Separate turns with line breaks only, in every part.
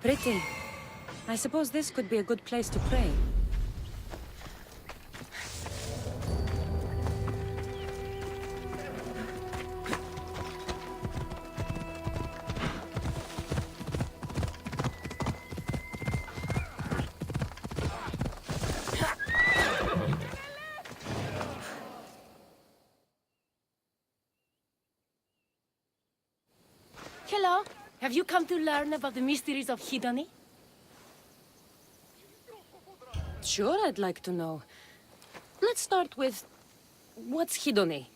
Pretty. I suppose this could be a good place to pray.
Hello. Have you come to learn about the mysteries of Hedony?
Sure, I'd like to know. Let's start with... what's Hedony?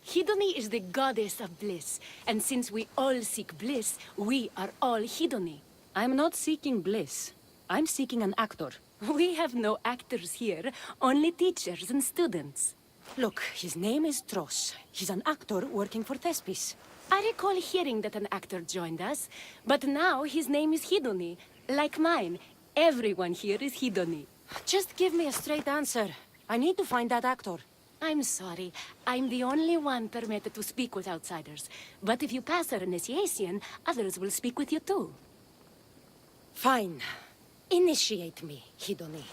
Hedony is the goddess of bliss, and since we all seek bliss, we are all Hedony.
I'm not seeking bliss. I'm seeking an actor.
We have no actors here, only teachers and students.
Look, his name is Tros. He's an actor working for Thespis.
I recall hearing that an actor joined us, but now his name is Hedony. Like mine, everyone here is Hedony.
Just give me a straight answer. I need to find that actor.
I'm sorry. I'm the only one permitted to speak with outsiders. But if you pass our initiation, others will speak with you too.
Fine. Initiate me, Hedony.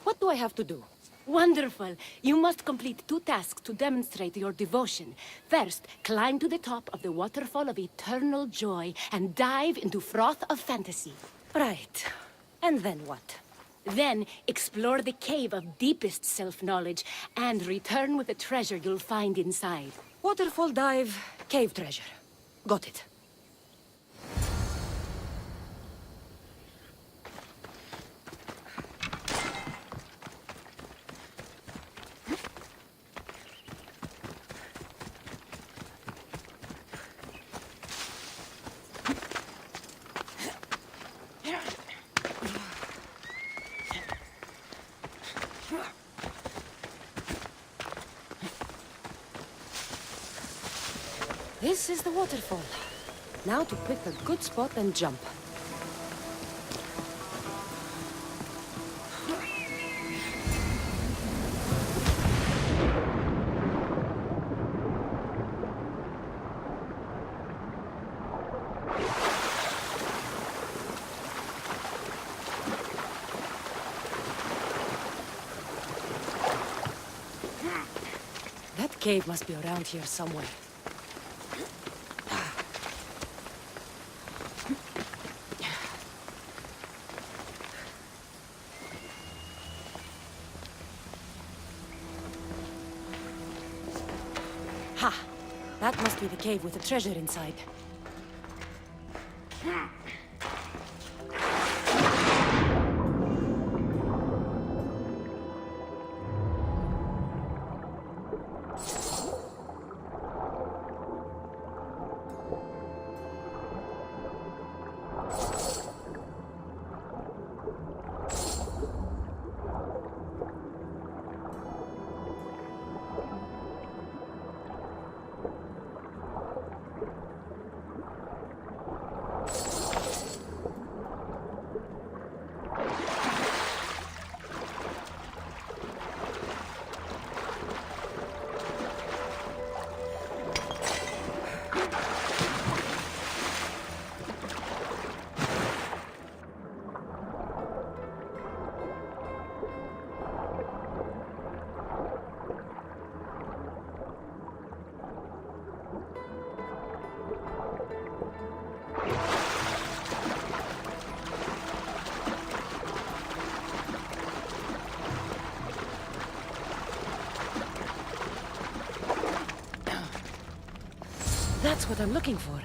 What do I have to do?
Wonderful. You must complete 2 tasks to demonstrate your devotion. First, climb to the top of the waterfall of eternal joy and dive into froth of fantasy.
Right. And then what?
Then, explore the cave of deepest self-knowledge and return with the treasure you'll find inside.
Waterfall dive, cave treasure. Got it. This is the waterfall. Now to pick a good spot and jump. That cave must be around here somewhere. Ha! That must be the cave with the treasure inside. That's what I'm looking for.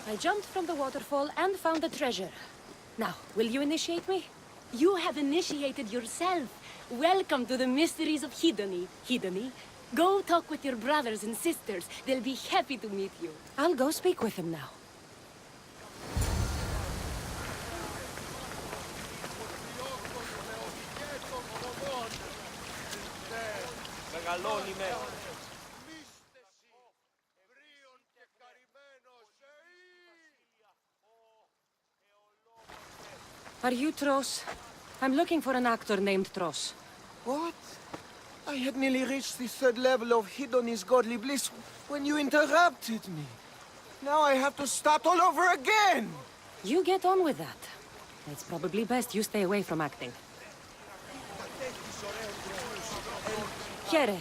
I jumped from the waterfall and found the treasure. Now, will you initiate me?
You have initiated yourself. Welcome to the mysteries of Hedony. Hedony, go talk with your brothers and sisters. They'll be happy to meet you.
I'll go speak with him now. Are you Tros? I'm looking for an actor named Tros.
What? I had nearly reached the third level of Hedony's godly bliss when you interrupted me. Now I have to start all over again!
You get on with that. It's probably best you stay away from acting. Here,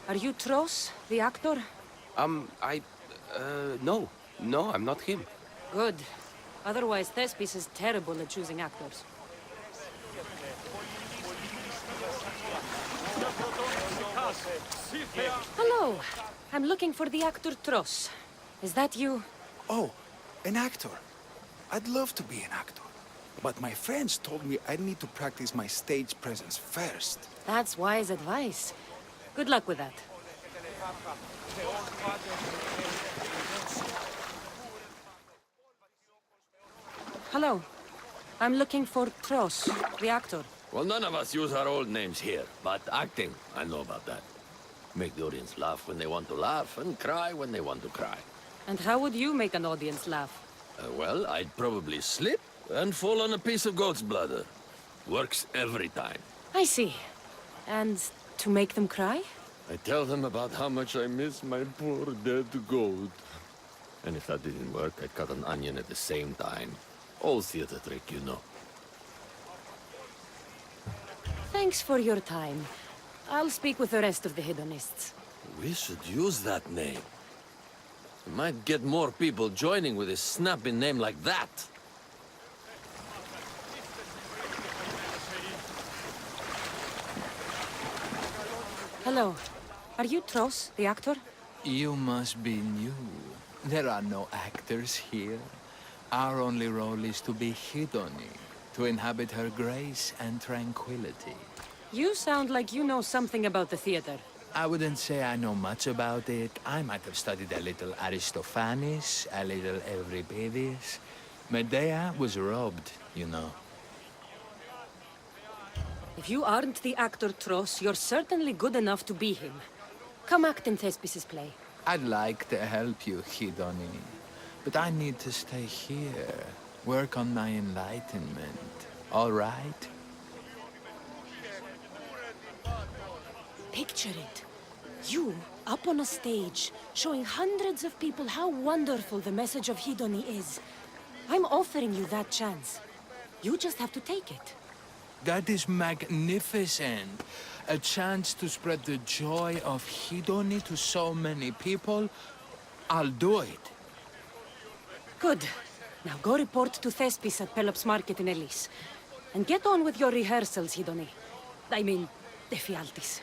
are you Tros, the actor?
No. No, I'm not him.
Good. Otherwise, Thespis is terrible at choosing actors. Hello. I'm looking for the actor Tros. Is that you?
Oh, an actor. I'd love to be an actor. But my friends told me I need to practice my stage presence first.
That's wise advice. Good luck with that. Hello. I'm looking for Tros, the actor.
Well, none of us use our old names here, but acting, I know about that. Make the audience laugh when they want to laugh, and cry when they want to cry.
And how would you make an audience laugh?
Well, I'd probably slip and fall on a piece of goat's bladder. Works every time.
I see. And to make them cry?
I tell them about how much I miss my poor dead goat. And if that didn't work, I'd cut an onion at the same time. Old theater trick, you know.
Thanks for your time. I'll speak with the rest of the hedonists.
We should use that name. We might get more people joining with a snappy name like that.
Hello. Are you Tros, the actor?
You must be new. There are no actors here. Our only role is to be Hedony, to inhabit her grace and tranquility.
You sound like you know something about the theater.
I wouldn't say I know much about it. I might have studied a little Aristophanes, a little Euripides. Medea was robbed, you know.
If you aren't the actor Tros, you're certainly good enough to be him. Come act in Thespis' play.
I'd like to help you, Hedony. But I need to stay here, work on my enlightenment. All right?
Picture it. You, up on a stage, showing hundreds of people how wonderful the message of Hedony is. I'm offering you that chance. You just have to take it.
That is magnificent. A chance to spread the joy of Hidoni to so many people. I'll do it.
Good. Now go report to Thespis at Pelops Market in Elis. And get on with your rehearsals, Hidoni. I mean, Ephialtes.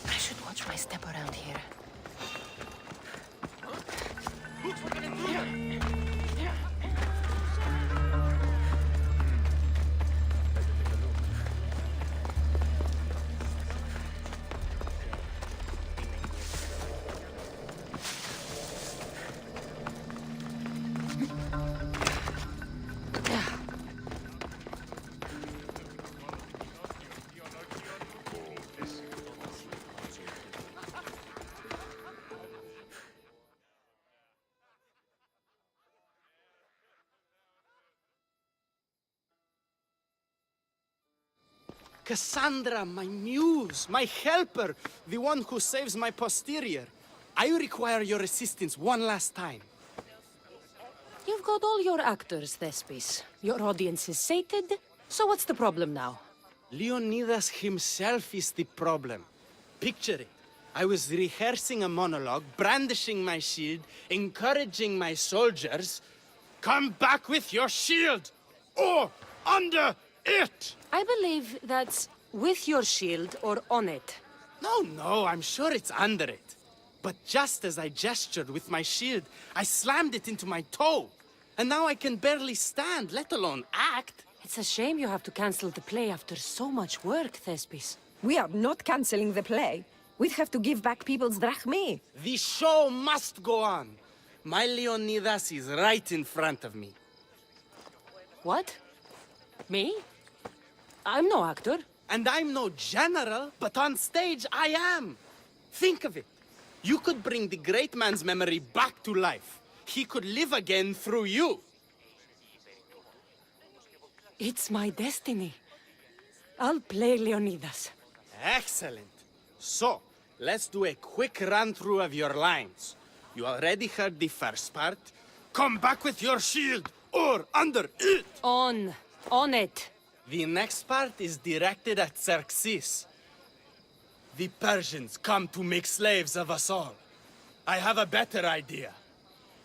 I should watch my step around here.
Cassandra, my muse, my helper, the one who saves my posterior. I require your assistance one last time.
You've got all your actors, Thespis. Your audience is sated, so what's the problem now?
Leonidas himself is the problem. Picture it. I was rehearsing a monologue, brandishing my shield, encouraging my soldiers. Come back with your shield! Or under it!
I believe that's with your shield or on it.
No, I'm sure it's under it. But just as I gestured with my shield, I slammed it into my toe. And now I can barely stand, let alone act.
It's a shame you have to cancel the play after so much work, Thespis.
We are not canceling the play. We'd have to give back people's drachmae.
The show must go on. My Leonidas is right in front of me.
What? Me? I'm no actor.
And I'm no general, but on stage I am. Think of it. You could bring the great man's memory back to life. He could live again through you.
It's my destiny. I'll play Leonidas.
Excellent. So, let's do a quick run-through of your lines. You already heard the first part. Come back with your shield, or under it!
On it.
The next part is directed at Xerxes. The Persians come to make slaves of us all. I have a better idea.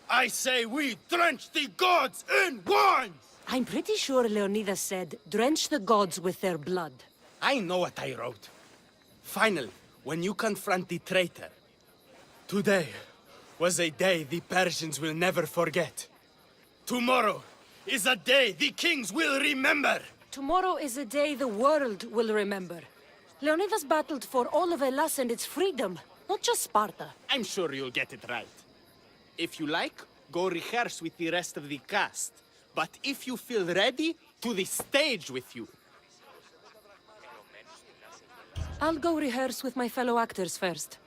I say we drench the gods in wine!
I'm pretty sure Leonidas said, drench the gods with their blood.
I know what I wrote. Finally, when you confront the traitor, today was a day the Persians will never forget. Tomorrow is a day the kings will remember.
Tomorrow is a day the world will remember. Leonidas battled for all of Hellas and its freedom, not just Sparta.
I'm sure you'll get it right. If you like, go rehearse with the rest of the cast. But if you feel ready, to the stage with you.
I'll go rehearse with my fellow actors first.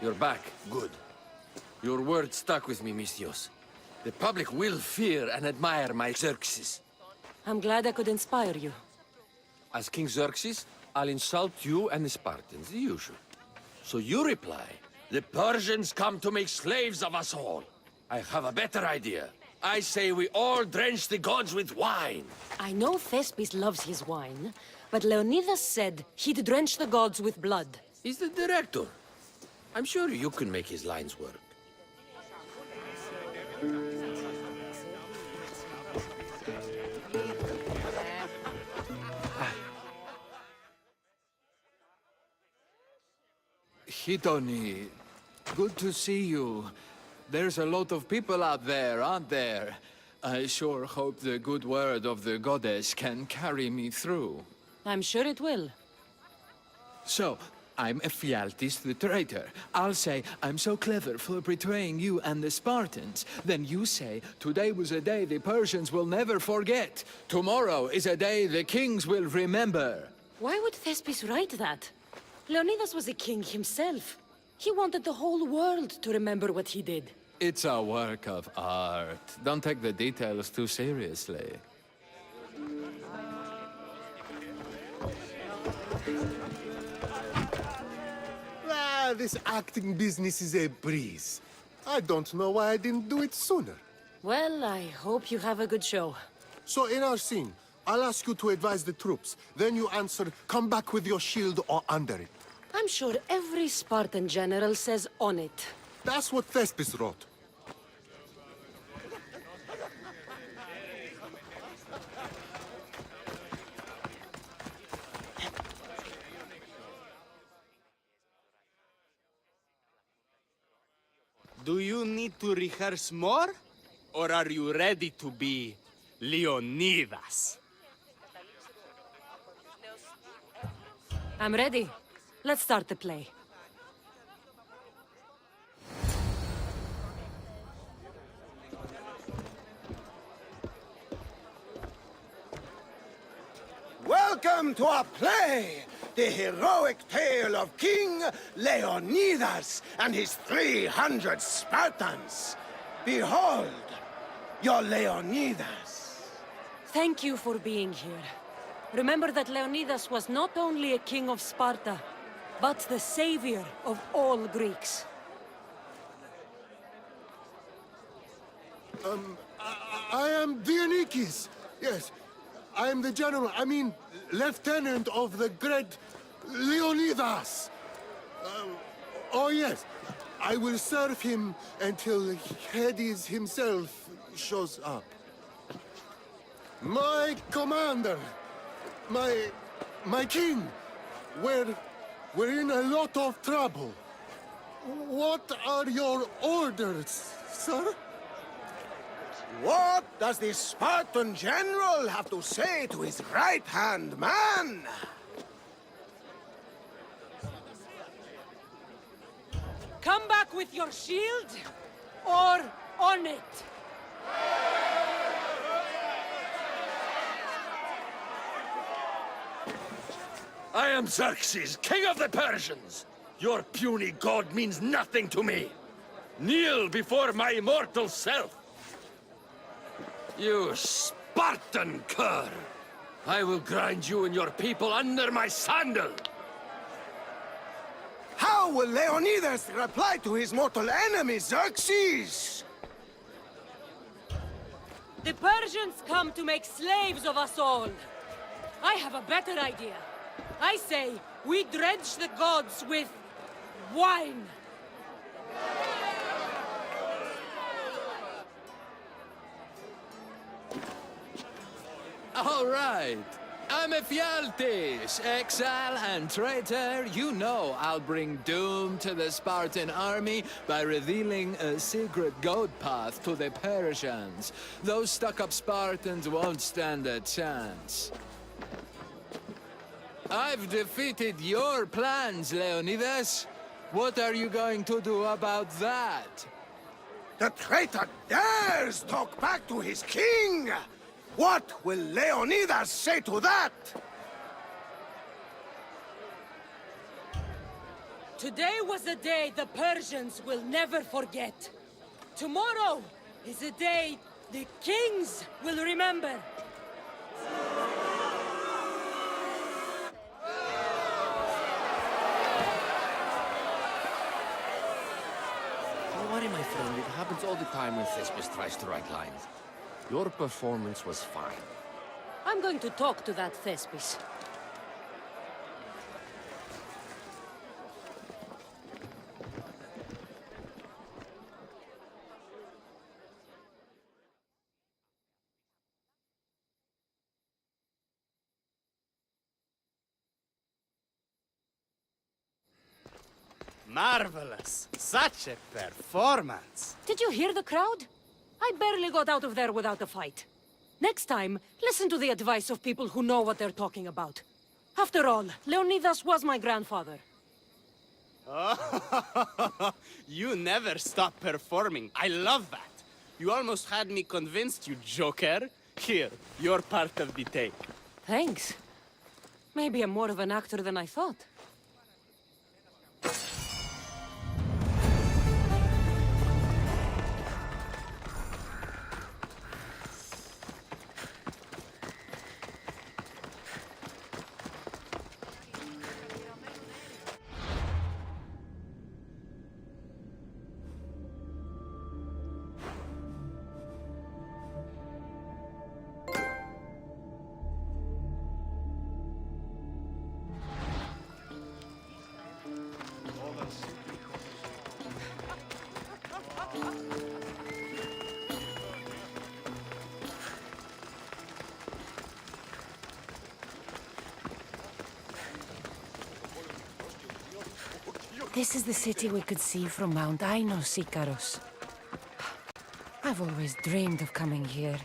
You're back. Good. Your word stuck with me, Misthios. The public will fear and admire my Xerxes.
I'm glad I could inspire you.
As King Xerxes, I'll insult you and the Spartans, the usual. So you reply, the Persians come to make slaves of us all. I have a better idea. I say we all drench the gods with wine.
I know Thespis loves his wine, but Leonidas said he'd drench the gods with blood.
He's the director. I'm sure you can make his lines work.
Hidoni, good to see you. There's a lot of people out there, aren't there? I sure hope the good word of the goddess can carry me through.
I'm sure it will.
So, I'm Ephialtes the traitor. I'll say, I'm so clever for betraying you and the Spartans. Then you say, today was a day the Persians will never forget. Tomorrow is a day the kings will remember.
Why would Thespis write that? Leonidas was a king himself. He wanted the whole world to remember what he did.
It's a work of art. Don't take the details too seriously.
This acting business is a breeze. I don't know why I didn't do it sooner.
Well, I hope you have a good show.
So in our scene, I'll ask you to advise the troops. Then you answer, come back with your shield or under it.
I'm sure every Spartan general says on it.
That's what Thespis wrote.
Do you need to rehearse more? Or are you ready to be Leonidas?
I'm ready. Let's start the play.
Welcome to our play! The heroic tale of King Leonidas and his 300 Spartans. Behold, your Leonidas.
Thank you for being here. Remember that Leonidas was not only a king of Sparta, but the savior of all Greeks.
I am Dionysus. Yes, I am the general, lieutenant of the great Leonidas. Oh yes, I will serve him until Hades himself shows up. My commander, my king, we're in a lot of trouble. What are your orders, sir?
What does the Spartan general have to say to his right-hand man?
Come back with your shield, or on it.
I am Xerxes, king of the Persians. Your puny god means nothing to me. Kneel before my immortal self. You Spartan cur! I will grind you and your people under my sandal!
How will Leonidas reply to his mortal enemy, Xerxes?
The Persians come to make slaves of us all. I have a better idea. I say we drench the gods with wine.
All right. I'm Ephialtes, exile and traitor. You know I'll bring doom to the Spartan army by revealing a secret goat path to the Persians. Those stuck-up Spartans won't stand a chance. I've defeated your plans, Leonidas. What are you going to do about that?
The traitor dares talk back to his king! What will Leonidas say to that?
Today was a day the Persians will never forget. Tomorrow is a day the kings will remember.
Don't worry, my friend. It happens all the time when Thespis tries to write lines. Your performance was fine.
I'm going to talk to that Thespis.
Marvelous. Such a performance.
Did you hear the crowd? I barely got out of there without a fight. Next time, listen to the advice of people who know what they're talking about. After all, Leonidas was my grandfather.
Oh, you never stop performing. I love that. You almost had me convinced, you joker. Here, you're part of the tape.
Thanks. Maybe I'm more of an actor than I thought.
This is the city we could see from Mount Ainos, Ikaros. I've always dreamed of coming here.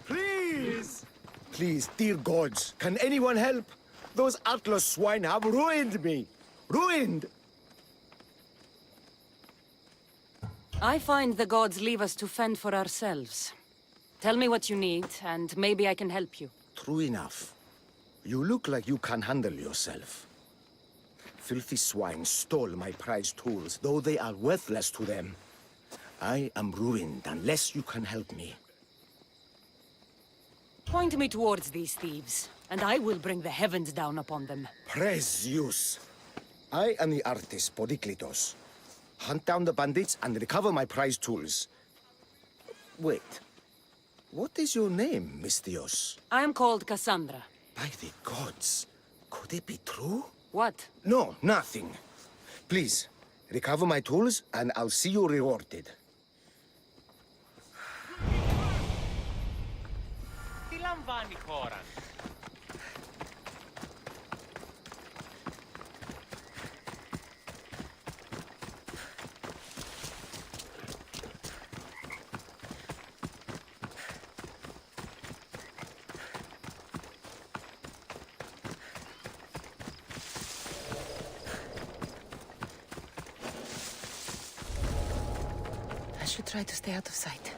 Please! Please, dear gods, can anyone help? Those Atlas swine have ruined me! Ruined!
I find the gods leave us to fend for ourselves. Tell me what you need, and maybe I can help you.
True enough. You look like you can handle yourself. Filthy swine stole my prized tools, though they are worthless to them. I am ruined unless you can help me.
Point me towards these thieves, and I will bring the heavens down upon them.
Praise Zeus! I am the artist, Podiklitos. Hunt down the bandits and recover my prized tools. Wait. What is your name, Mystios?
I am called Cassandra.
By the gods, could it be true?
What?
No, nothing. Please, recover my tools and I'll see you rewarded.
Τι λαμβάνει χώρα.
I should try to stay out of sight.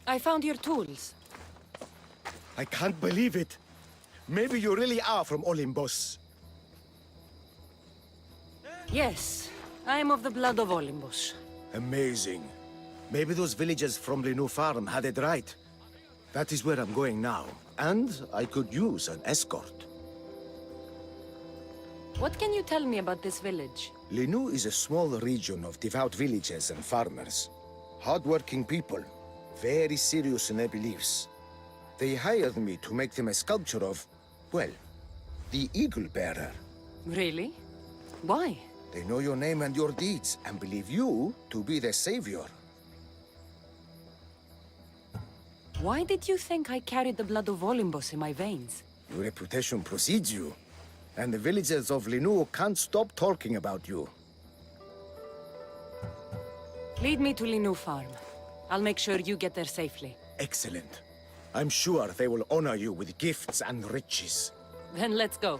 I found your tools.
I can't believe it. Maybe you really are from Olympus.
Yes, I am of the blood of Olympus.
Amazing. Maybe those villagers from the new farm had it right. That is where I'm going now. And I could use an escort.
What can you tell me about this village?
Linu is a small region of devout villagers and farmers. Hard-working people, very serious in their beliefs. They hired me to make them a sculpture of, well, the Eagle Bearer.
Really? Why?
They know your name and your deeds and believe you to be their savior.
Why did you think I carried the blood of Olympus in my veins?
Your reputation precedes you, and the villagers of Linu can't stop talking about you.
Lead me to Linu Farm. I'll make sure you get there safely.
Excellent. I'm sure they will honor you with gifts and riches.
Then let's go.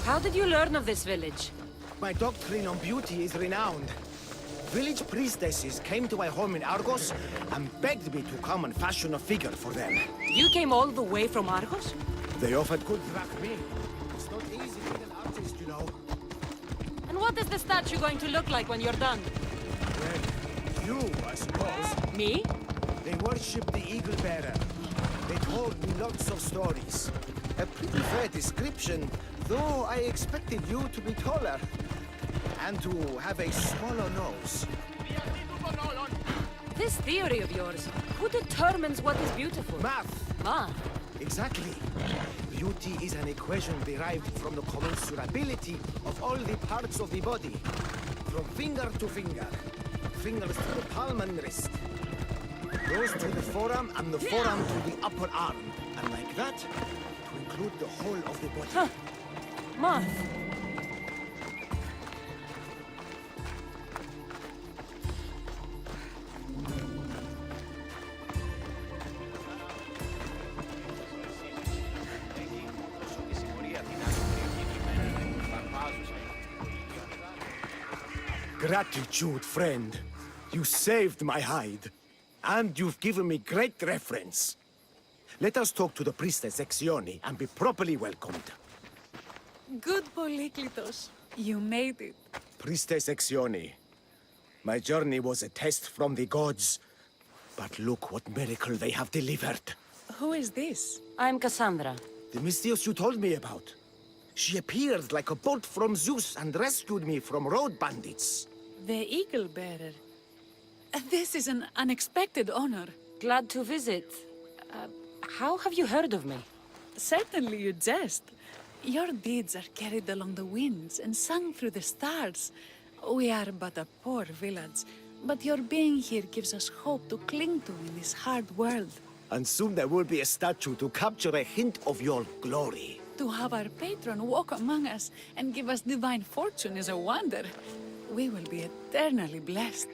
How did you learn of this village?
My doctrine on beauty is renowned. Village priestesses came to my home in Argos and begged me to come and fashion a figure for them.
You came all the way from Argos?
They offered good drachmae. It's not easy being an artist, you know.
And what is the statue going to look like when you're done?
Well, you, I suppose.
Me?
They worship the Eagle Bearer. They told me lots of stories. A pretty fair description, though I expected you to be taller. And to have a smaller nose.
This theory of yours, who determines what is beautiful?
Math!
Math?
Exactly. Beauty is an equation derived from the commensurability of all the parts of the body. From finger to finger. Fingers to the palm and wrist. Nose to the forearm and the forearm to the upper arm. And like that, to include the whole of the body.
Huh. Math.
Gratitude, friend. You saved my hide. And you've given me great reference. Let us talk to the priestess Exione and be properly welcomed.
Good Polyklitos. You made it.
Priestess Exione, my journey was a test from the gods. But look what miracle they have delivered.
Who is this?
I'm Cassandra.
The Mystios you told me about. She appeared like a bolt from Zeus and rescued me from road bandits.
The Eagle Bearer. This is an unexpected honor.
Glad to visit. How have you heard of me?
Certainly you jest. Your deeds are carried along the winds and sung through the stars. We are but a poor village, but your being here gives us hope to cling to in this hard world.
And soon there will be a statue to capture a hint of your glory.
To have our patron walk among us and give us divine fortune is a wonder. We will be eternally blessed.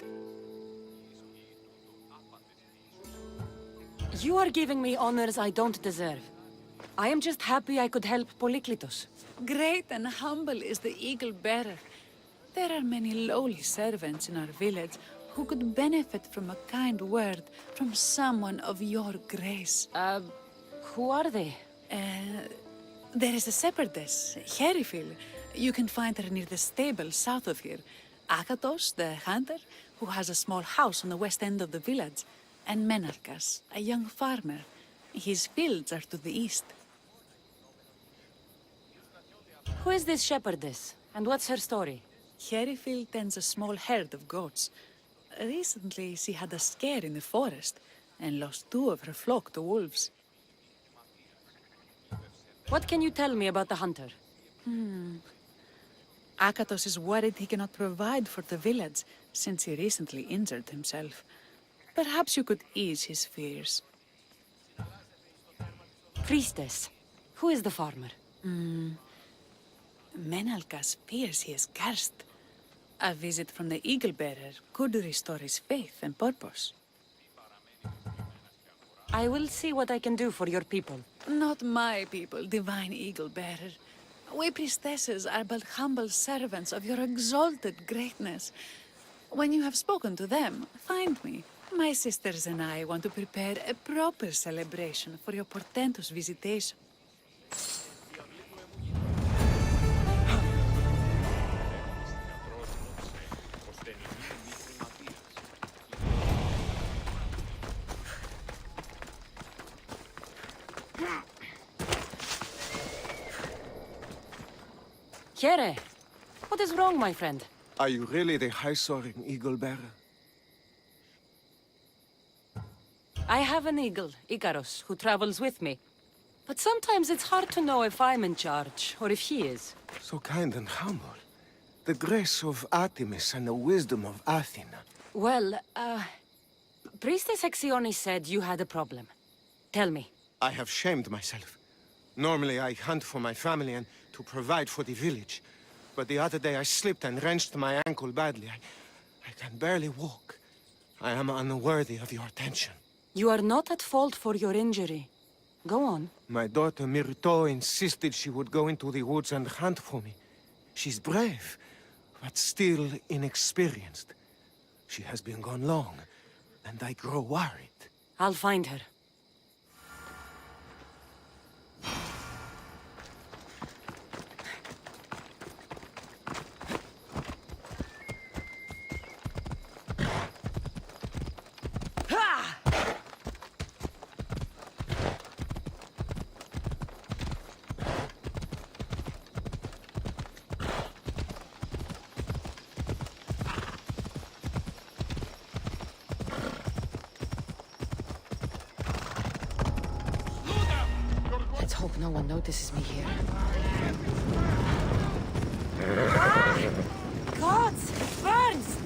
You are giving me honors I don't deserve. I am just happy I could help Polyklitos.
Great and humble is the Eagle Bearer. There are many lowly servants in our village who could benefit from a kind word from someone of your grace.
Who are they?
There is a shepherdess, Herifil. You can find her near the stable south of here. Akatos, the hunter, who has a small house on the west end of the village, and Menalkas, a young farmer. His fields are to the east.
Who is this shepherdess, and what's her story?
Herifil tends a small herd of goats. Recently, she had a scare in the forest and lost 2 of her flock to wolves.
What can you tell me about the hunter?
Akatos is worried he cannot provide for the village since he recently injured himself. Perhaps you could ease his fears.
Priestess, who is the farmer?
Menalkas fears he is cursed. A visit from the Eagle Bearer could restore his faith and purpose.
I will see what I can do for your people.
Not my people, divine Eagle Bearer. We priestesses are but humble servants of your exalted greatness. When you have spoken to them, find me. My sisters and I want to prepare a proper celebration for your portentous visitation.
Here, what is wrong, my friend?
Are you really the high-soaring eagle bearer?
I have an eagle, Icaros, who travels with me. But sometimes it's hard to know if I'm in charge, or if he is.
So kind and humble. The grace of Artemis and the wisdom of Athena.
Well, Priestess Hexione said you had a problem. Tell me.
I have shamed myself. Normally I hunt for my family and to provide for the village. But the other day I slipped and wrenched my ankle badly. I can barely walk. I am unworthy of your attention.
You are not at fault for your injury. Go on.
My daughter Myrto insisted she would go into the woods and hunt for me. She's brave, but still inexperienced. She has been gone long, and I grow worried.
I'll find her.
Let's hope no one notices me here.
Gods! It burns!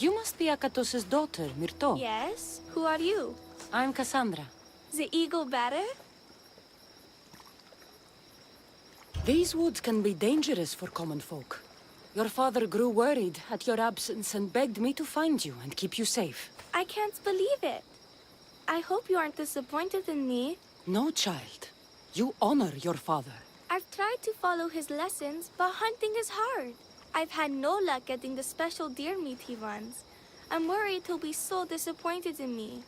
You must be Akatos's daughter, Myrto.
Yes? Who are you?
I'm Cassandra.
The eagle better?
These woods can be dangerous for common folk. Your father grew worried at your absence and begged me to find you and keep you safe.
I can't believe it. I hope you aren't disappointed in me.
No, child. You honor your father.
I've tried to follow his lessons, but hunting is hard. I've had no luck getting the special deer meat he wants. I'm worried he'll be so disappointed in me.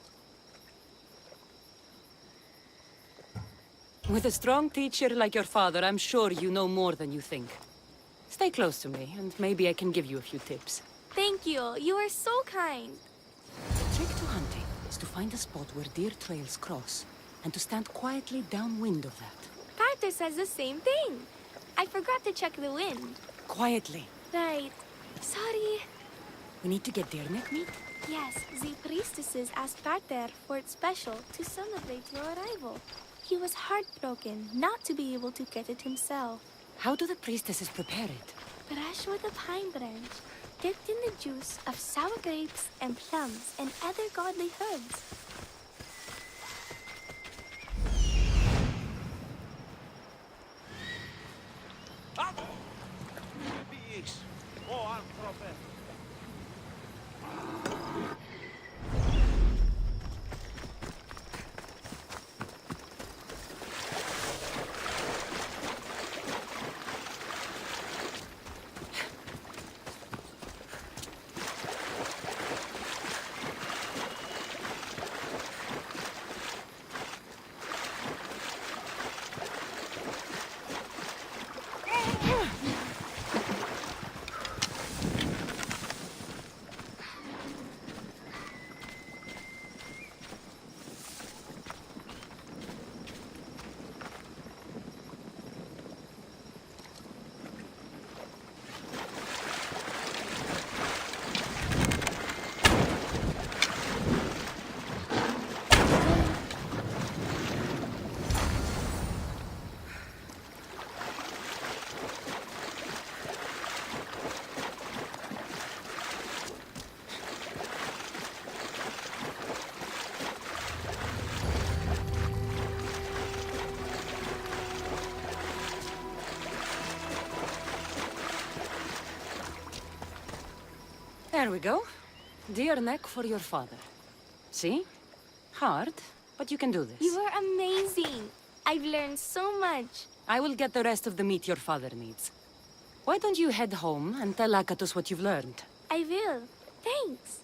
With a strong teacher like your father, I'm sure you know more than you think. Stay close to me, and maybe I can give you a few tips.
Thank you. You are so kind.
The trick to hunting is to find a spot where deer trails cross, and to stand quietly downwind of that.
Carter says the same thing. I forgot to check the wind.
Quietly.
Right. Sorry.
We need to get deer neck meat?
Yes, the priestesses asked Carter for it special to celebrate your arrival. He was heartbroken not to be able to get it himself.
How do the priestesses prepare it?
Fresh with a pine branch, dipped in the juice of sour grapes and plums and other godly herbs.
There we go. Deer neck for your father. See? Hard, but you can do this.
You are amazing. I've learned so much.
I will get the rest of the meat your father needs. Why don't you head home and tell Akatos what you've learned?
I will. Thanks.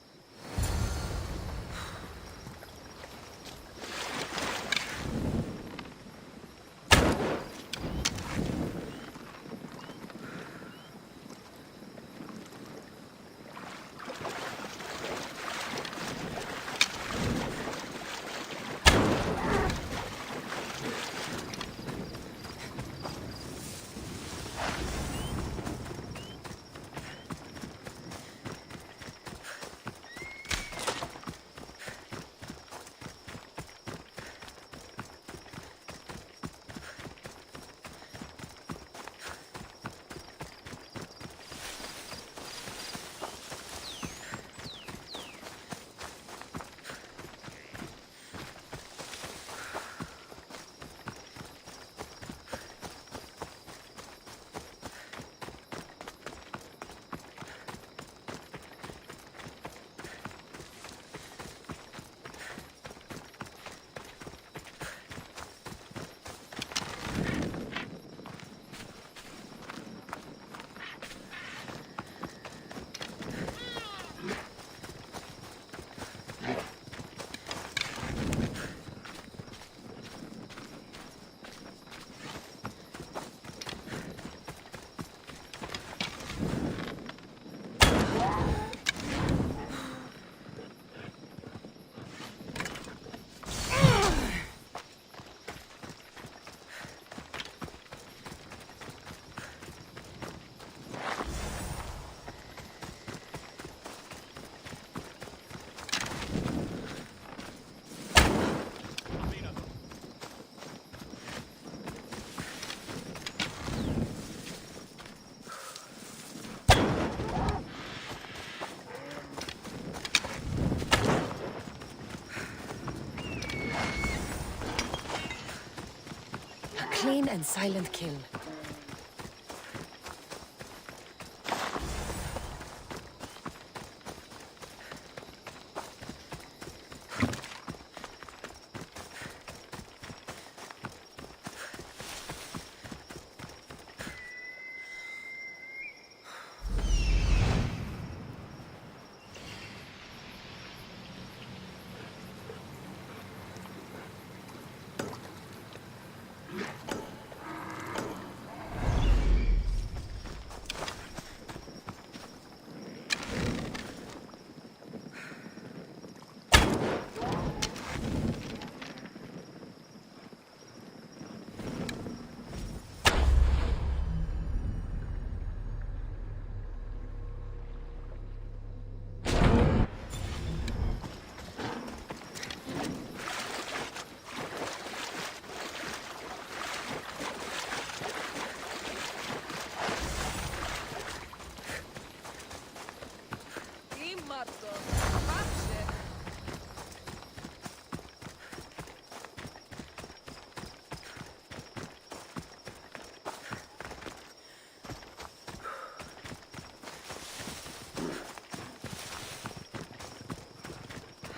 and silent kill.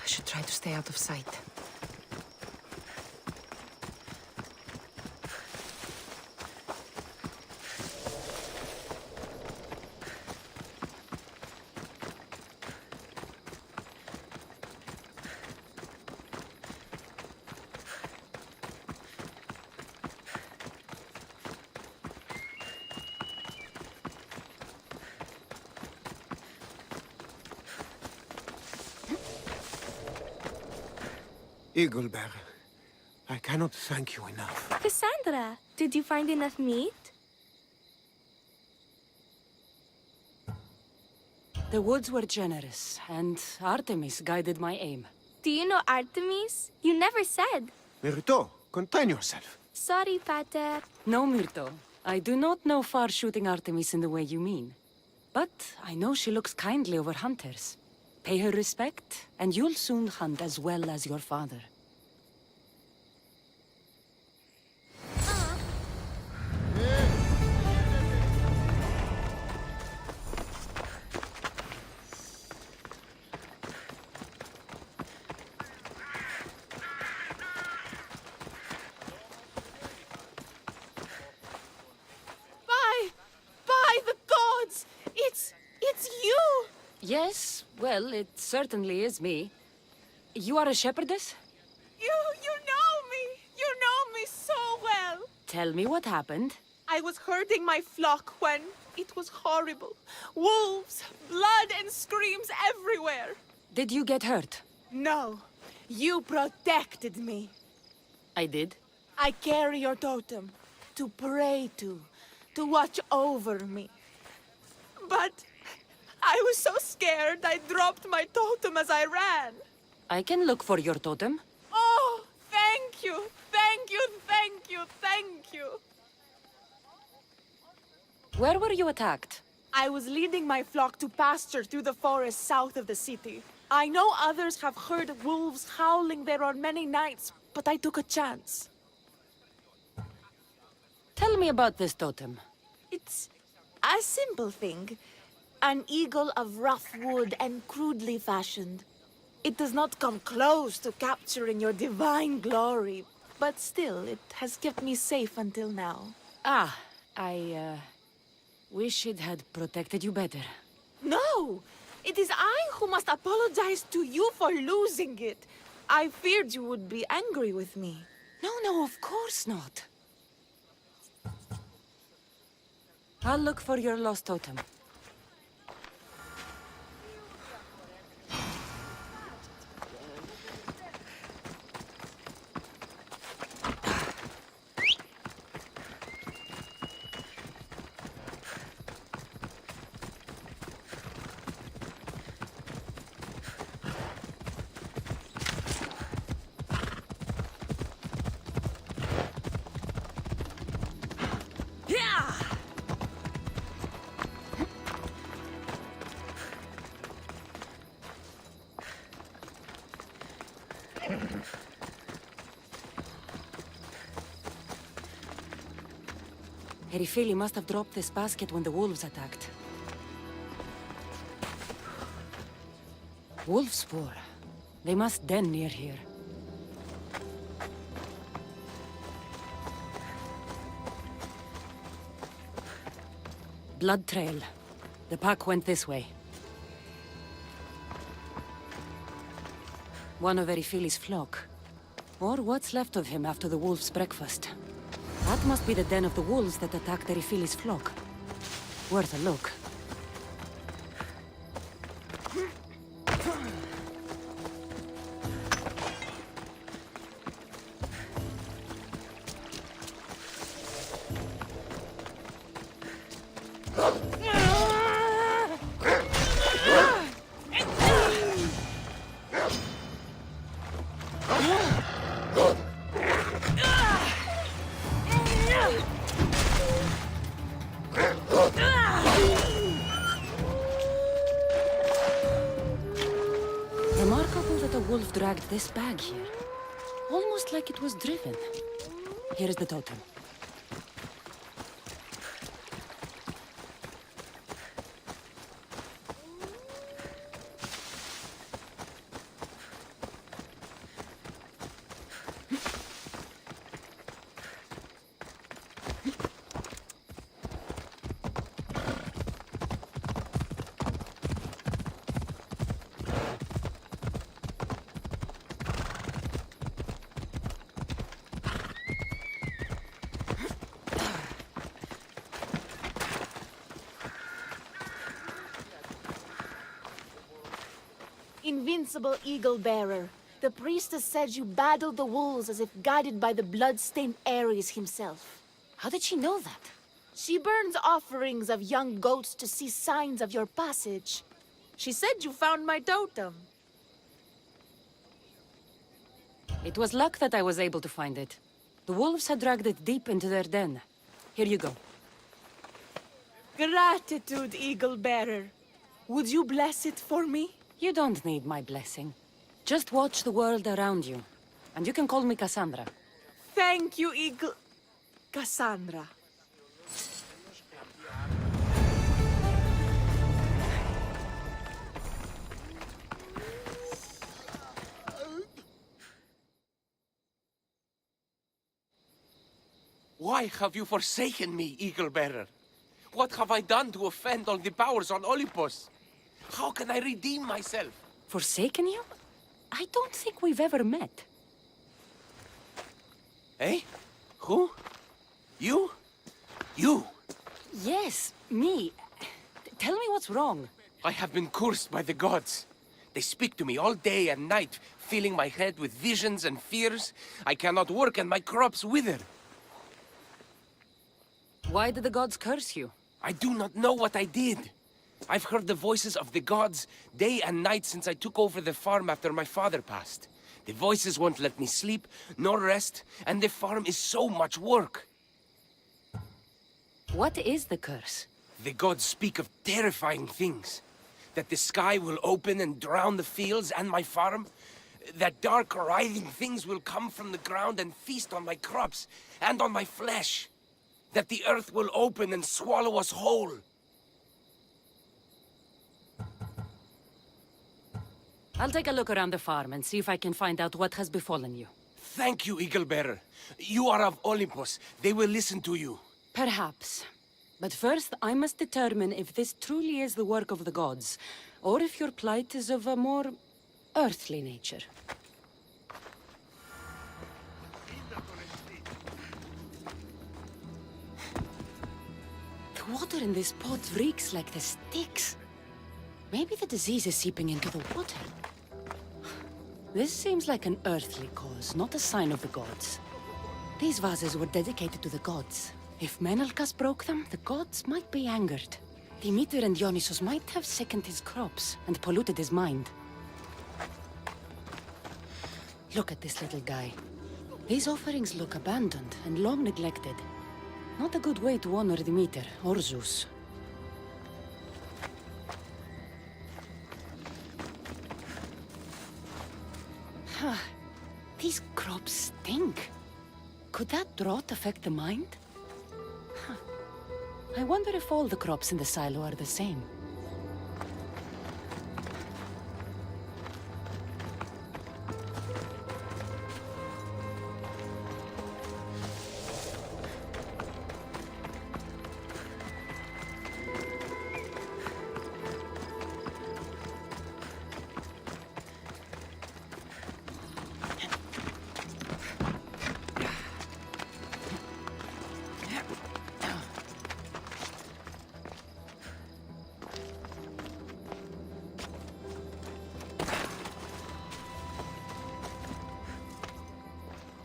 I should try to stay out of sight.
Eaglebear, I cannot thank you enough.
Cassandra, did you find enough meat?
The woods were generous, and Artemis guided my aim.
Do you know Artemis? You never said.
Myrto, contain yourself.
Sorry, Pater.
No, Myrto. I do not know far-shooting Artemis in the way you mean. But I know she looks kindly over hunters. Pay her respect, and you'll soon hunt as well as your father.
By the gods! It's you!
Yes, well, it certainly is me. You are a shepherdess?
You know me! You know me so well!
Tell me what happened.
I was herding my flock when it was horrible. Wolves, blood and screams everywhere.
Did you get hurt?
No, you protected me.
I did.
I carry your totem to pray to watch over me. But I was so scared I dropped my totem as I ran.
I can look for your totem.
Oh, thank you, thank you, thank you, thank you.
Where were you attacked?
I was leading my flock to pasture through the forest south of the city. I know others have heard wolves howling there on many nights, but I took a chance.
Tell me about this totem.
It's a simple thing. An eagle of rough wood and crudely fashioned. It does not come close to capturing your divine glory, but still, it has kept me safe until now.
Ah, I wish it had protected you better.
No! It is I who must apologize to you for losing it. I feared you would be angry with me.
No, of course not. I'll look for your lost totem. Erifili must have dropped this basket when the wolves attacked. Wolf spoor. They must den near here. Blood trail. The pack went this way. One of Erifili's flock. Or what's left of him after the wolf's breakfast. That must be the den of the wolves that attacked Erifili's flock. Worth a look. Remarkable that a wolf dragged this bag here. Almost like it was driven. Here is the totem.
Invincible Eagle Bearer, the priestess said you battled the wolves as if guided by the blood-stained Ares himself.
How did she know that?
She burns offerings of young goats to see signs of your passage. She said you found my totem.
It was luck that I was able to find it. The wolves had dragged it deep into their den. Here you go.
Gratitude, Eagle Bearer. Would you bless it for me?
You don't need my blessing. Just watch the world around you. And you can call me Cassandra.
Thank you, Eagle... Cassandra.
Why have you forsaken me, Eagle-Bearer? What have I done to offend all the powers on Olympus? How can I redeem myself?
Forsaken you? I don't think we've ever met.
Eh? Who? You? You?
Yes, me. Tell me what's wrong.
I have been cursed by the gods. They speak to me all day and night, filling my head with visions and fears. I cannot work and my crops wither.
Why did the gods curse you?
I do not know what I did. I've heard the voices of the gods day and night since I took over the farm after my father passed. The voices won't let me sleep, nor rest, and the farm is so much work.
What is the curse?
The gods speak of terrifying things. That the sky will open and drown the fields and my farm. That dark, writhing things will come from the ground and feast on my crops and on my flesh. That the earth will open and swallow us whole.
I'll take a look around the farm and see if I can find out what has befallen you.
Thank you, Eagle-Bearer. You are of Olympus. They will listen to you.
Perhaps. But first, I must determine if this truly is the work of the gods, or if your plight is of a more earthly nature. The water in this pot reeks like the Styx. Maybe the disease is seeping into the water. This seems like an earthly cause, not a sign of the gods. These vases were dedicated to the gods. If Menelkas broke them, the gods might be angered. Demeter and Dionysus might have sickened his crops and polluted his mind. Look at this little guy. These offerings look abandoned and long neglected. Not a good way to honor Demeter or Zeus. These crops stink. Could that drought affect the mind? I wonder if all the crops in the silo are the same.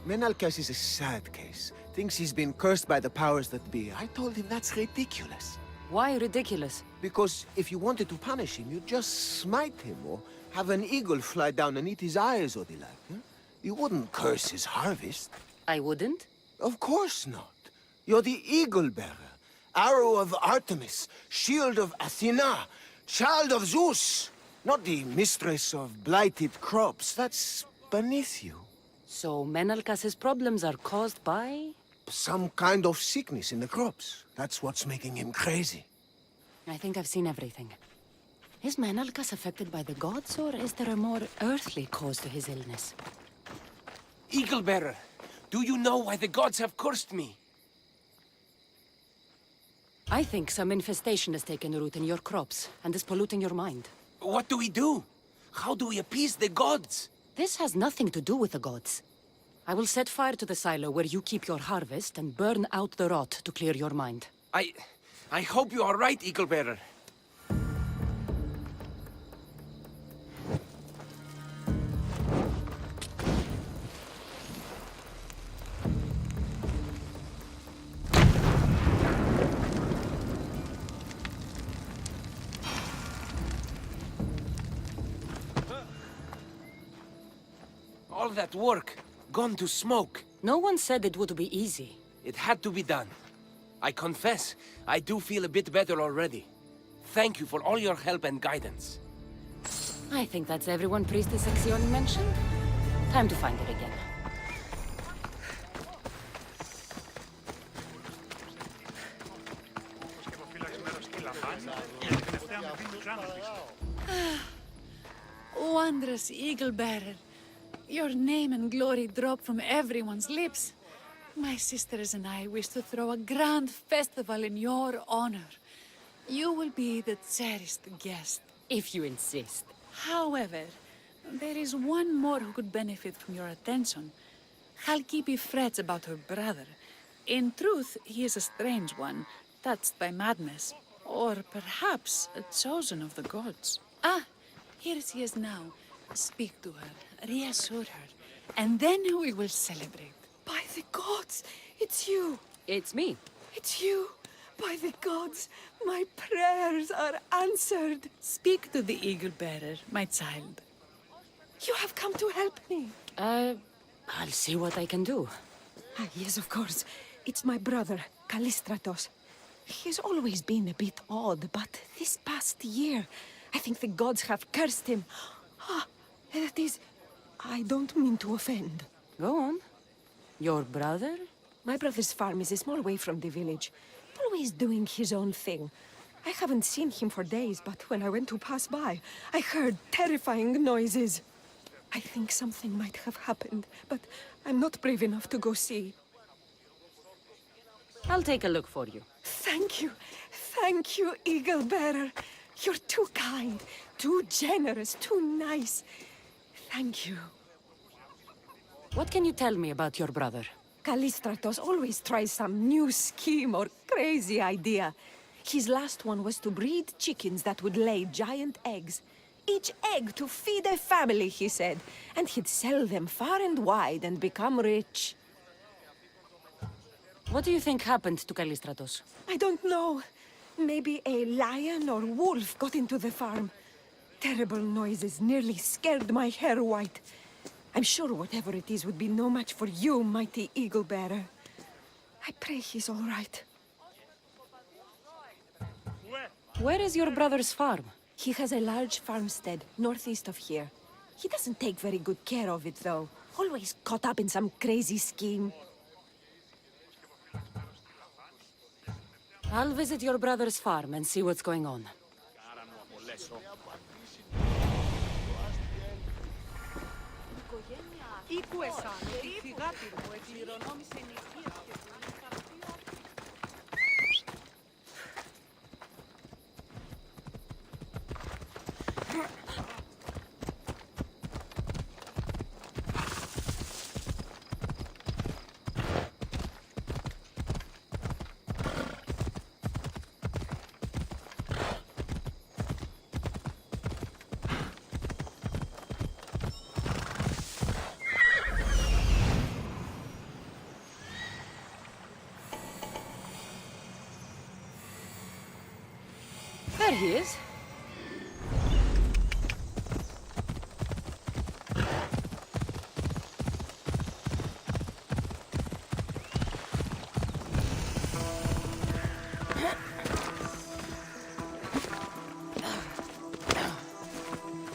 Menalcas is a sad case. Thinks he's been cursed by the powers that be. I told him that's ridiculous.
Why ridiculous?
Because if you wanted to punish him, you'd just smite him or have an eagle fly down and eat his eyes or the like. Huh? You wouldn't curse his harvest.
I wouldn't?
Of course not. You're the eagle bearer. Arrow of Artemis, shield of Athena, child of Zeus. Not the mistress of blighted crops. That's beneath you.
So Menalcas's problems are caused by...
Some kind of sickness in the crops. That's what's making him crazy.
I think I've seen everything. Is Menalcas affected by the gods, or is there a more earthly cause to his illness?
Eagle Bearer, do you know why the gods have cursed me?
I think some infestation has taken root in your crops and is polluting your mind.
What do we do? How do we appease the gods?
This has nothing to do with the gods. I will set fire to the silo where you keep your harvest and burn out the rot to clear your mind.
I hope you are right, Eagle Bearer. All that work, gone to smoke.
No one said it would be easy.
It had to be done. I confess, I do feel a bit better already. Thank you for all your help and guidance.
I think that's everyone Priestess Exioni mentioned. Time to find her again.
Wondrous Eagle Bearer. Your name and glory drop from everyone's lips. My sisters and I wish to throw a grand festival in your honor. You will be the cherished guest.
If you insist.
However, there is one more who could benefit from your attention. Halkipi frets about her brother. In truth, he is a strange one, touched by madness. Or perhaps a chosen of the gods. Ah, here she is now. Speak to her, reassure her, and then we will celebrate.
By the gods, it's you.
It's me.
It's you. By the gods, my prayers are answered.
Speak to the Eagle Bearer, my child.
You have come to help me.
I'll see what I can do.
Ah, yes, of course. It's my brother, Callistratos. He's always been a bit odd, but this past year, I think the gods have cursed him. Ah, that is... I don't mean to offend.
Go on. Your brother?
My brother's farm is a small way from the village. Always doing his own thing. I haven't seen him for days, but when I went to pass by, I heard terrifying noises. I think something might have happened, but I'm not brave enough to go see.
I'll take a look for you.
Thank you. Thank you, Eagle Bearer. You're too kind, too generous, too nice. Thank you.
What can you tell me about your brother?
Callistratos always tries some new scheme or crazy idea. His last one was to breed chickens that would lay giant eggs. Each egg to feed a family, he said. And he'd sell them far and wide and become rich.
What do you think happened to Callistratos?
I don't know. Maybe a lion or wolf got into the farm. Terrible noises nearly scared my hair white. I'm sure whatever it is would be no match for you, mighty Eagle Bearer. I pray he's all right.
Where is your brother's farm?
He has a large farmstead northeast of here. He doesn't take very good care of it, though. Always caught up in some crazy scheme.
I'll visit your brother's farm and see what's going on. There he is.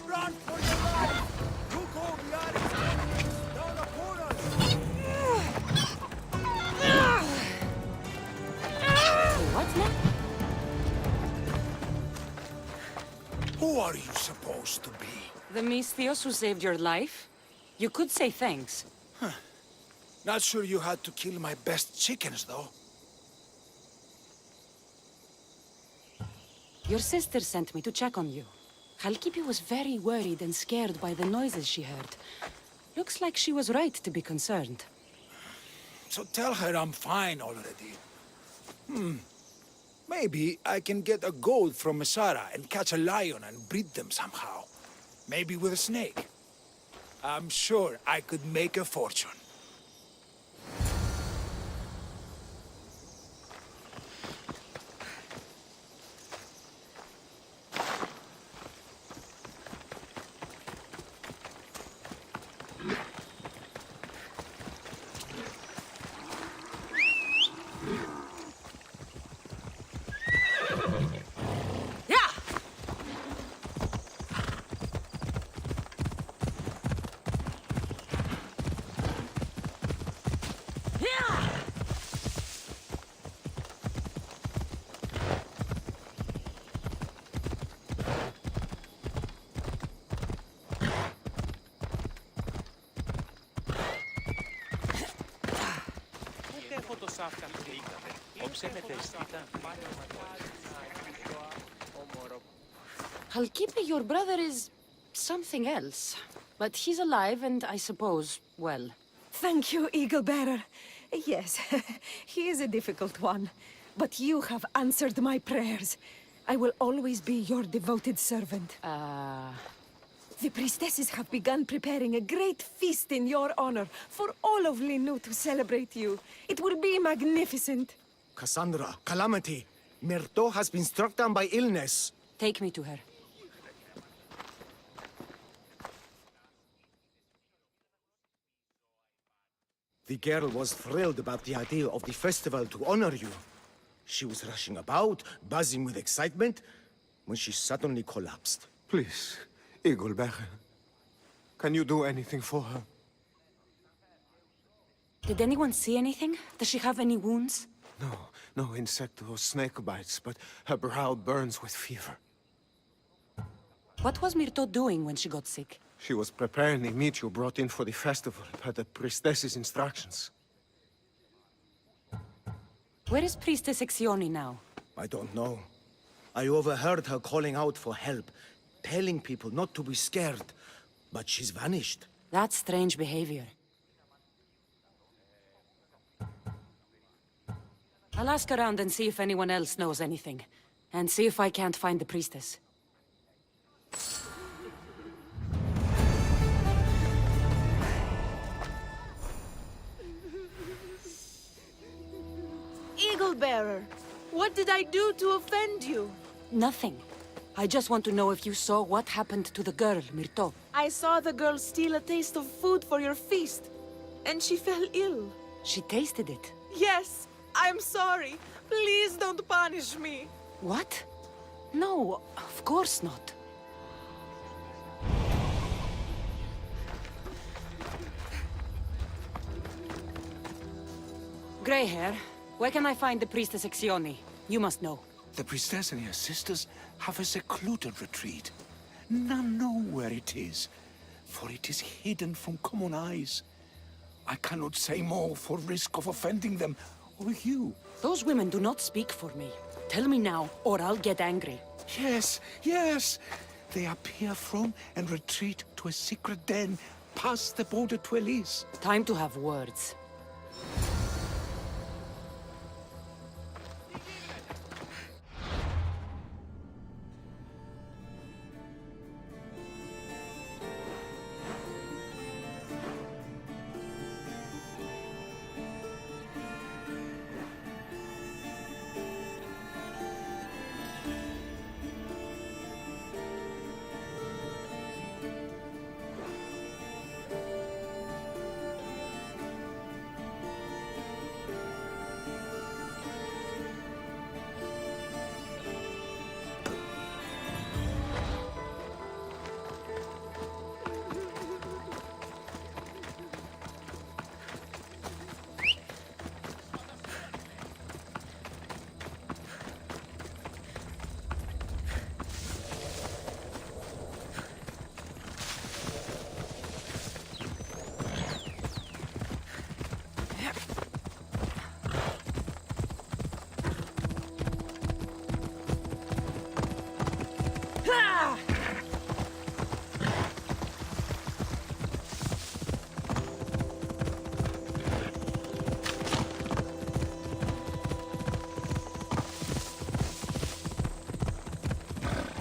Run for your life! You go behind us! Down upon us!
What now?
Who are you supposed to be?
The Misthios who saved your life? You could say thanks.
Not sure you had to kill my best chickens, though.
Your sister sent me to check on you. Halkipi was very worried and scared by the noises she heard. Looks like she was right to be concerned.
So tell her I'm fine already. Maybe I can get a goat from Mesara and catch a lion and breed them somehow. Maybe with a snake. I'm sure I could make a fortune.
Halkipi, your brother is something else. But he's alive and I suppose, well.
Thank you, Eagle Bearer. Yes, he is a difficult one. But you have answered my prayers. I will always be your devoted servant. The priestesses have begun preparing a great feast in your honor for all of Linu to celebrate you. It will be magnificent.
Cassandra, Calamity, Myrto has been struck down by illness.
Take me to her.
The girl was thrilled about the idea of the festival to honor you. She was rushing about, buzzing with excitement, when she suddenly collapsed.
Please, Eagle Bearer. Can you do anything for her?
Did anyone see anything? Does she have any wounds?
No insect or snake bites, but her brow burns with fever.
What was Myrto doing when she got sick?
She was preparing the meat you brought in for the festival, per the priestess's instructions.
Where is Priestess Exioni now?
I don't know. I overheard her calling out for help, telling people not to be scared, but she's vanished.
That's strange behavior. I'll ask around and see if anyone else knows anything. And see if I can't find the priestess.
Eagle Bearer, what did I do to offend you?
Nothing. I just want to know if you saw what happened to the girl, Myrto.
I saw the girl steal a taste of food for your feast, and she fell ill.
She tasted it.
Yes, I'm sorry. Please don't punish me.
What? No, of course not. Grey hair, Where can I find the priestess Exioni? You must know.
The priestess and her sisters have a secluded retreat. None know where it is, for it is hidden from common eyes. I cannot say more for risk of offending them or you.
Those women do not speak for me. Tell me now, or I'll get angry.
Yes, yes. They appear from and retreat to a secret den past the border to Elise.
Time to have words.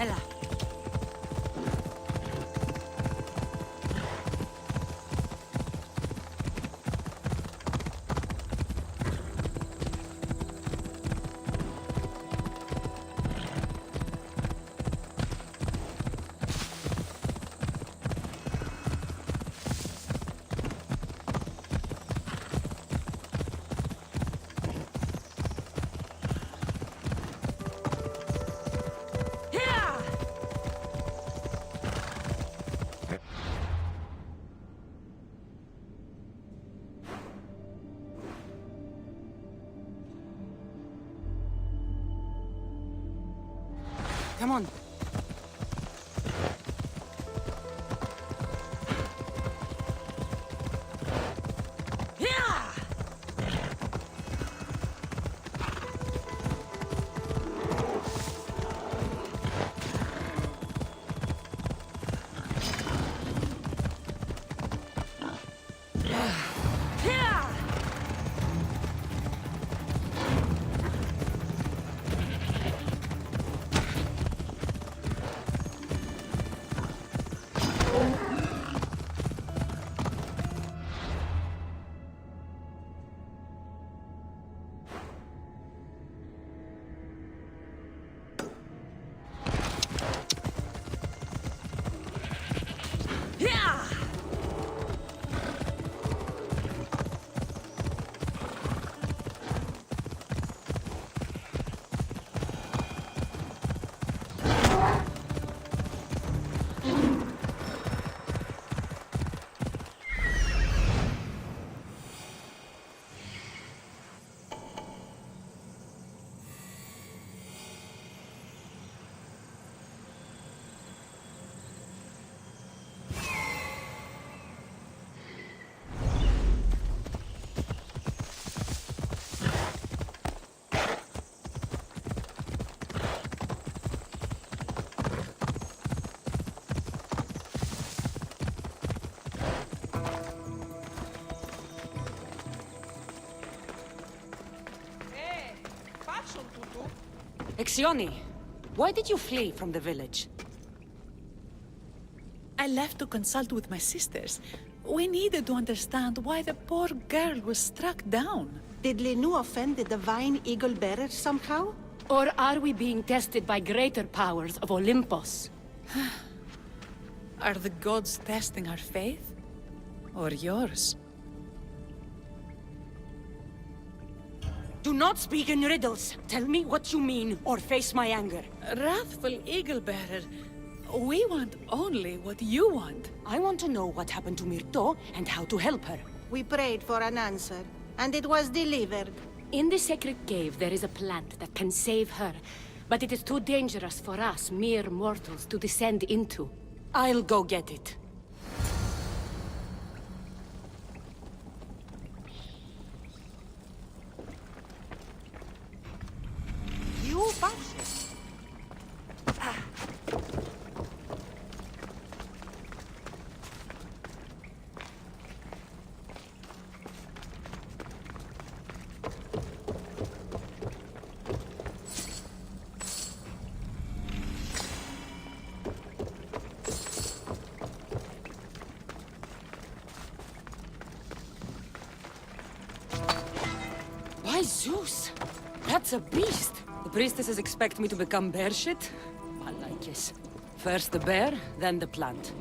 Ella. Come on. Exioni, why did you flee from the village?
I left to consult with my sisters. We needed to understand why the poor girl was struck down.
Did Lenu offend the divine eagle bearer somehow?
Or are we being tested by greater powers of Olympus?
Are the gods testing our faith? Or yours?
Do not speak in riddles. Tell me what you mean, or face my anger.
Wrathful eagle bearer, we want only what you want.
I want to know what happened to Myrto and how to help her.
We prayed for an answer, and it was delivered.
In the sacred cave, there is a plant that can save her, but it is too dangerous for us, mere mortals, to descend into. I'll go get it.
You found it.
By Zeus! That's a beast! The priestesses expect me to become bear shit? I like this. First the bear, then the plant.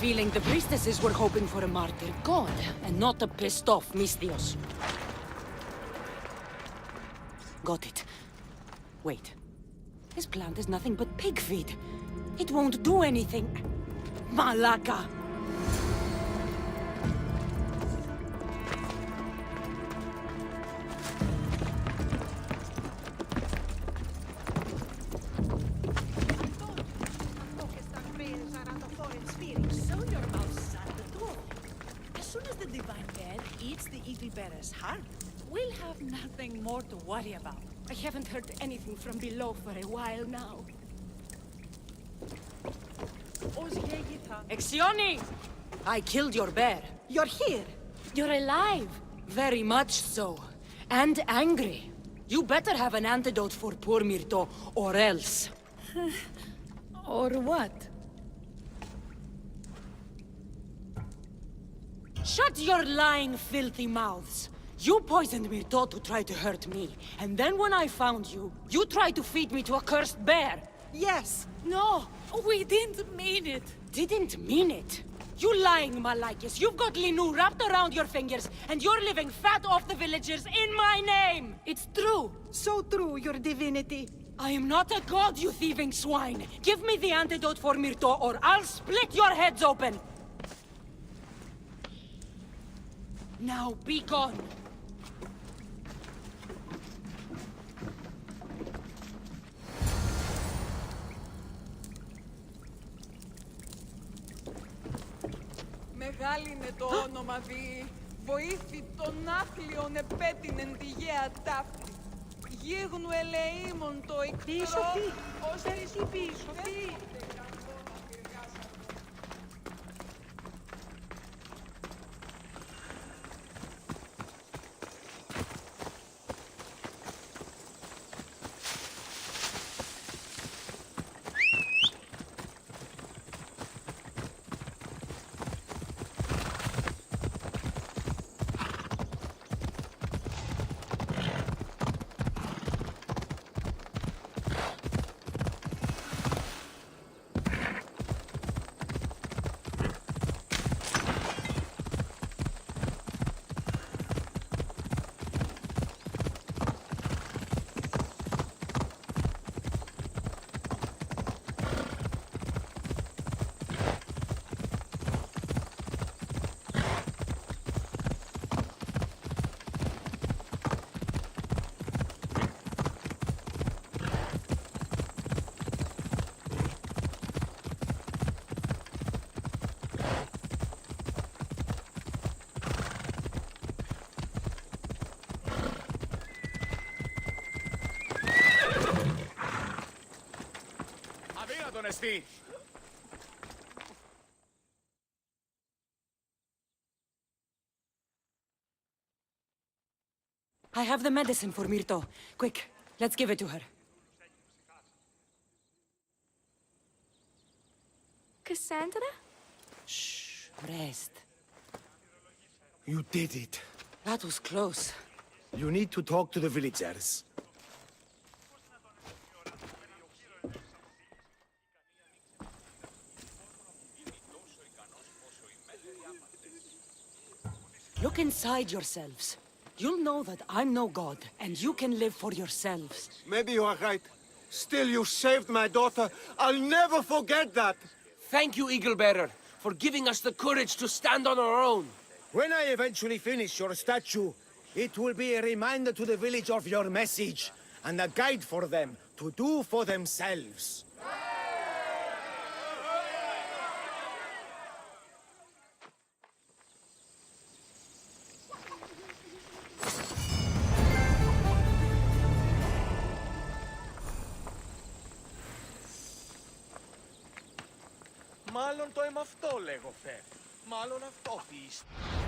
Feeling the priestesses were hoping for a martyr god, and not a pissed-off Mystios. Got it. Wait. This plant is nothing but pig feed. It won't do anything. Malaka!
Heart, we'll have nothing more to worry about.
I haven't heard anything from below for a while now. Exioni! I killed your bear.
You're here.
You're alive. Very much so. And angry. You better have an antidote for poor Myrto, or else.
Or what?
Shut your lying, filthy mouths. You poisoned Myrto to try to hurt me. And then when I found you, you tried to feed me to a cursed bear.
Yes.
No,
We didn't mean it.
didn't mean it. You lying Malakis. You've got Linu wrapped around your fingers, and you're living fat off the villagers in my name. It's true.
So true, your divinity.
I am not a god, you thieving swine. Give me the antidote for Myrto, or I'll split your heads open. Now be gone.
Μεγάλη είναι το όνομα δι. Βοήθη των άθλιων επέτεινεν τη γέα ταύτη. Γίγνου ελεήμων το εκτρό, ως εσύ πίσω.
Majesty!
I have the medicine for Myrto. Quick, let's give it to her.
Cassandra?
Shh, rest.
You did it.
That was close.
You need to talk to the villagers.
Look inside yourselves. You'll know that I'm no god, and you can live for yourselves.
Maybe you are right. Still, you saved my daughter. I'll never forget that.
Thank you, Eagle Bearer, for giving us the courage to stand on our own.
When I eventually finish your statue, it will be a reminder to the village of your message, and a guide for them to do for themselves.
Μάλλον το αίμα αυτό, λέγω, Φερ. Μάλλον αυτό, φύστη.